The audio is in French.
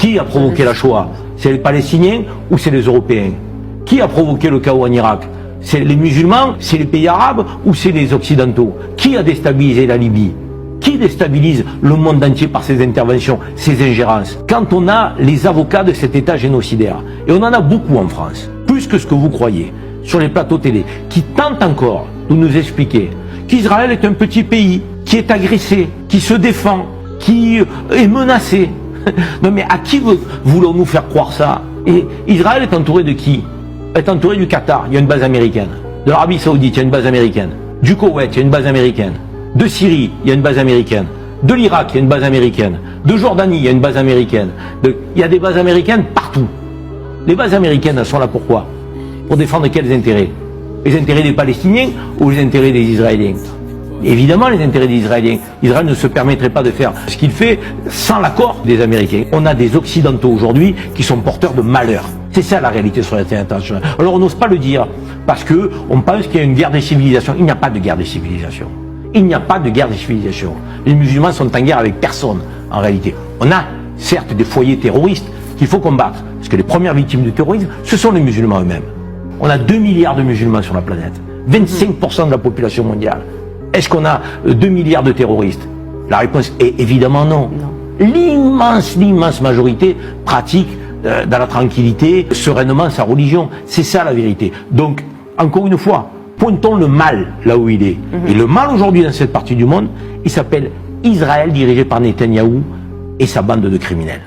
Qui a provoqué la Shoah? C'est les Palestiniens ou c'est les Européens? Qui a provoqué le chaos en Irak? C'est les musulmans, c'est les pays arabes ou c'est les occidentaux? Qui a déstabilisé la Libye? Qui déstabilise le monde entier par ses interventions, ses ingérences? Quand on a les avocats de cet État génocidaire, et on en a beaucoup en France, plus que ce que vous croyez, sur les plateaux télé, qui tentent encore de nous expliquer qu'Israël est un petit pays, qui est agressé, qui se défend, qui est menacé. Non mais à qui voulons-nous faire croire ça? Et Israël est entouré de qui? Est entouré du Qatar, il y a une base américaine. De l'Arabie Saoudite, il y a une base américaine. Du Koweït, il y a une base américaine. De Syrie, il y a une base américaine. De l'Irak, il y a une base américaine. De Jordanie, il y a une base américaine. Il y a des bases américaines partout. Les bases américaines, elles sont là pourquoi? Pour défendre quels intérêts? Les intérêts des Palestiniens ou les intérêts des Israéliens? Évidemment les intérêts des Israéliens. Israël ne se permettrait pas de faire ce qu'il fait sans l'accord des Américains. On a des Occidentaux aujourd'hui qui sont porteurs de malheur. C'est ça la réalité sur la scène internationale. Alors on n'ose pas le dire parce qu'on pense qu'il y a une guerre des civilisations. Il n'y a pas de guerre des civilisations. Il n'y a pas de guerre des civilisations. Les musulmans sont en guerre avec personne en réalité. On a certes des foyers terroristes qu'il faut combattre. Parce que les premières victimes du terrorisme, ce sont les musulmans eux-mêmes. On a 2 milliards de musulmans sur la planète. 25% de la population mondiale. Est-ce qu'on a 2 milliards de terroristes? La réponse est évidemment non. L'immense majorité pratique dans la tranquillité, sereinement sa religion. C'est ça la vérité. Donc, encore une fois, pointons le mal là où il est. Et le mal aujourd'hui dans cette partie du monde, il s'appelle Israël dirigé par Netanyahou et sa bande de criminels.